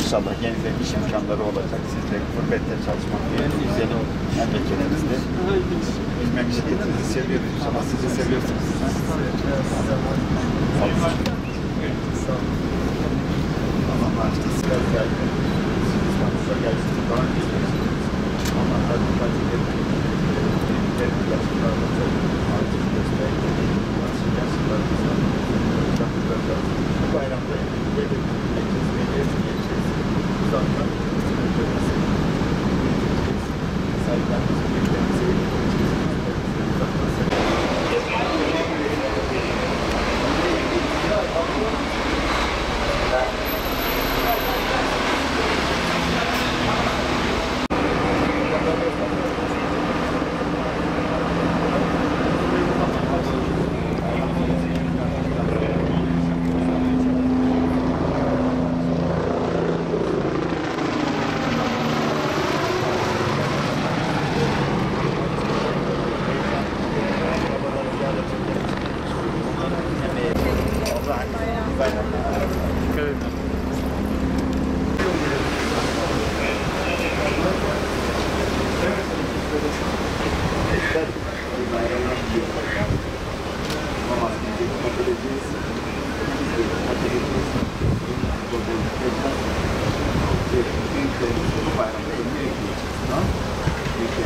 İnşallah yeniden iş imkanları olacak. Siz de gurbette çalışmak güzel memleketimizde. Biz memleketimizi seviyoruz. İnşallah siz de seviyorsunuz. Allah bağışta sizler geldi. İstanbul'a gelsin. Daha önce Allah dikkat edelim. Yaşlılarla çok artık gösterdi. Yaşlılarımızla bu bayramda gelip uzaktan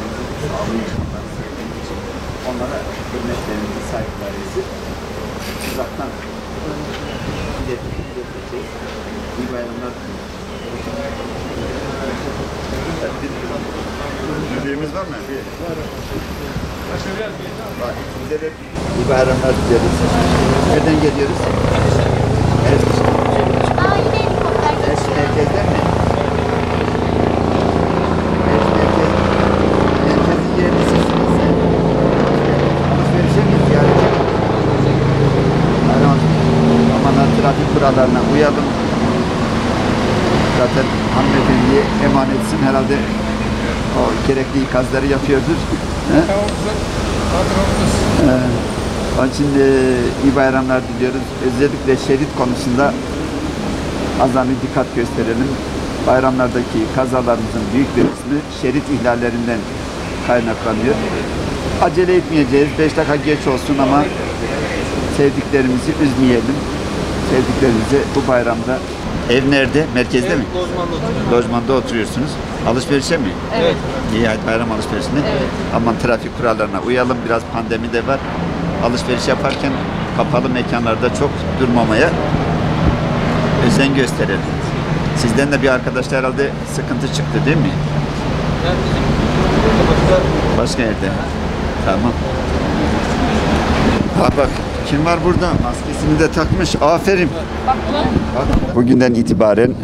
saygılarımızı birbirimize onlara hürmetlerimizi, saygılarımızı uzaktan ileteceğiz. İyi bayramlar. Müziğimiz var mı? Var. İyi bayramlar diliyoruz. Nereden geliyoruz? Merkezden mi? Merkezi yerlisisiniz. Alışverişe mi ziyaret? Aman trafik kurallarına uyalım. Zaten hanımefendiye emanetsin herhalde. O gerekli ikazları yapıyordur. Onun için iyi bayramlar diliyoruz. Özellikle şerit konusunda azami dikkat gösterelim. Bayramlardaki kazalarımızın büyük bir kısmı şerit ihlallerinden kaynaklanıyor. Acele etmeyeceğiz. 5 dakika geç olsun ama sevdiklerimizi üzmeyelim. Sevdiklerimizi bu bayramda. Ev nerede? Merkezde mi? Lojmanda oturuyoruz. Lojmanda oturuyorsunuz. Alışverişe mi? Evet. İyi, hadi bayram alışverişine. Evet. Aman trafik kurallarına uyalım. Biraz pandemi de var. Alışveriş yaparken kapalı mekanlarda çok durmamaya özen gösterelim. Sizden de bir arkadaşlar herhalde sıkıntı çıktı değil mi? Yani bizim Başka yerde. Tamam. Bak kim var burada? Maskesini de takmış. Aferin. Bak, bugünden itibaren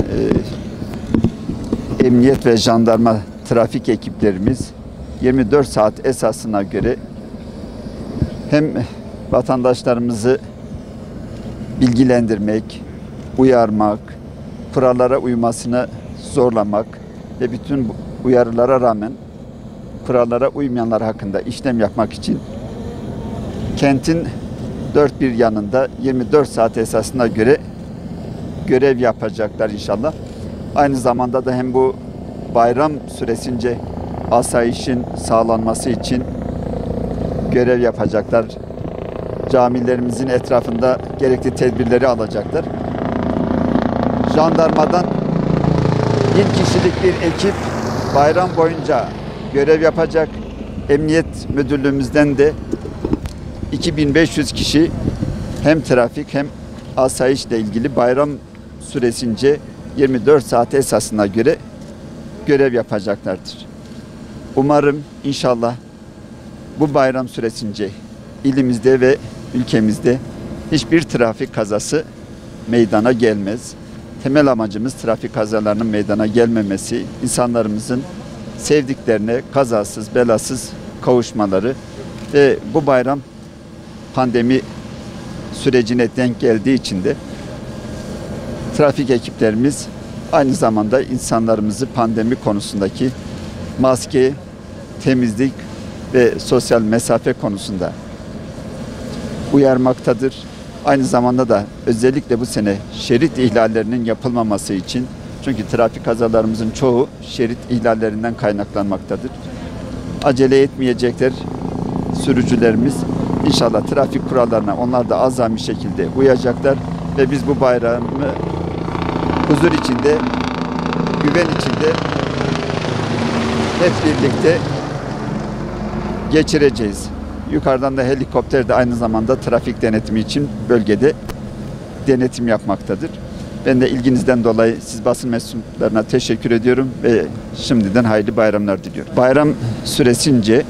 emniyet ve jandarma trafik ekiplerimiz 24 saat esasına göre hem vatandaşlarımızı bilgilendirmek, uyarmak, kurallara uymasını zorlamak ve bütün uyarılara rağmen kurallara uymayanlar hakkında işlem yapmak için kentin dört bir yanında 24 saat esasına göre görev yapacaklar inşallah. Aynı zamanda da hem bu bayram süresince asayişin sağlanması için görev yapacaklar. Camilerimizin etrafında gerekli tedbirleri alacaklar. Jandarmadan 1000 kişilik bir ekip bayram boyunca görev yapacak. Emniyet Müdürlüğümüzden de 2500 kişi hem trafik hem asayişle ilgili bayram süresince 24 saat esasına göre görev yapacaklardır. Umarım inşallah bu bayram süresince ilimizde ve ülkemizde hiçbir trafik kazası meydana gelmez. Temel amacımız trafik kazalarının meydana gelmemesi, insanlarımızın sevdiklerine kazasız belasız kavuşmaları ve bu bayram pandemi sürecine denk geldiği için de trafik ekiplerimiz aynı zamanda insanlarımızı pandemi konusundaki maske, temizlik ve sosyal mesafe konusunda uyarmaktadır. Aynı zamanda da özellikle bu sene şerit ihlallerinin yapılmaması için, çünkü trafik kazalarımızın çoğu şerit ihlallerinden kaynaklanmaktadır. Acele etmeyecekler sürücülerimiz. İnşallah trafik kurallarına onlar da azami şekilde uyacaklar ve biz bu bayramı huzur içinde, güven içinde hep birlikte geçireceğiz. Yukarıdan da helikopter de aynı zamanda trafik denetimi için bölgede denetim yapmaktadır. Ben de ilginizden dolayı siz basın mensuplarına teşekkür ediyorum ve şimdiden hayırlı bayramlar diliyorum. Bayram süresince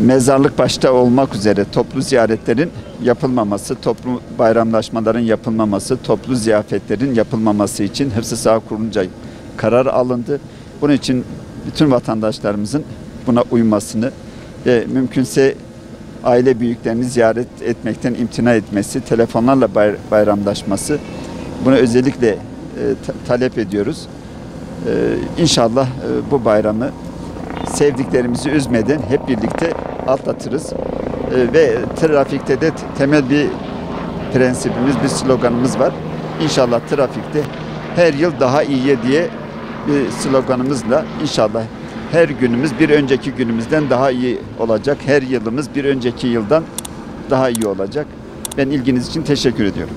mezarlık başta olmak üzere toplu ziyaretlerin yapılmaması, toplu bayramlaşmaların yapılmaması, toplu ziyafetlerin yapılmaması için Hıfzı Sıha Kurulu'nca karar alındı. Bunun için bütün vatandaşlarımızın buna uymasını ve mümkünse aile büyüklerini ziyaret etmekten imtina etmesi, telefonlarla bayramlaşması, bunu özellikle talep ediyoruz. İnşallah bu bayramı sevdiklerimizi üzmeden hep birlikte atlatırız. Ve trafikte de temel bir prensibimiz, bir sloganımız var. İnşallah trafikte her yıl daha iyiye diye bir sloganımızla inşallah her günümüz bir önceki günümüzden daha iyi olacak. Her yılımız bir önceki yıldan daha iyi olacak. Ben ilginiz için teşekkür ediyorum.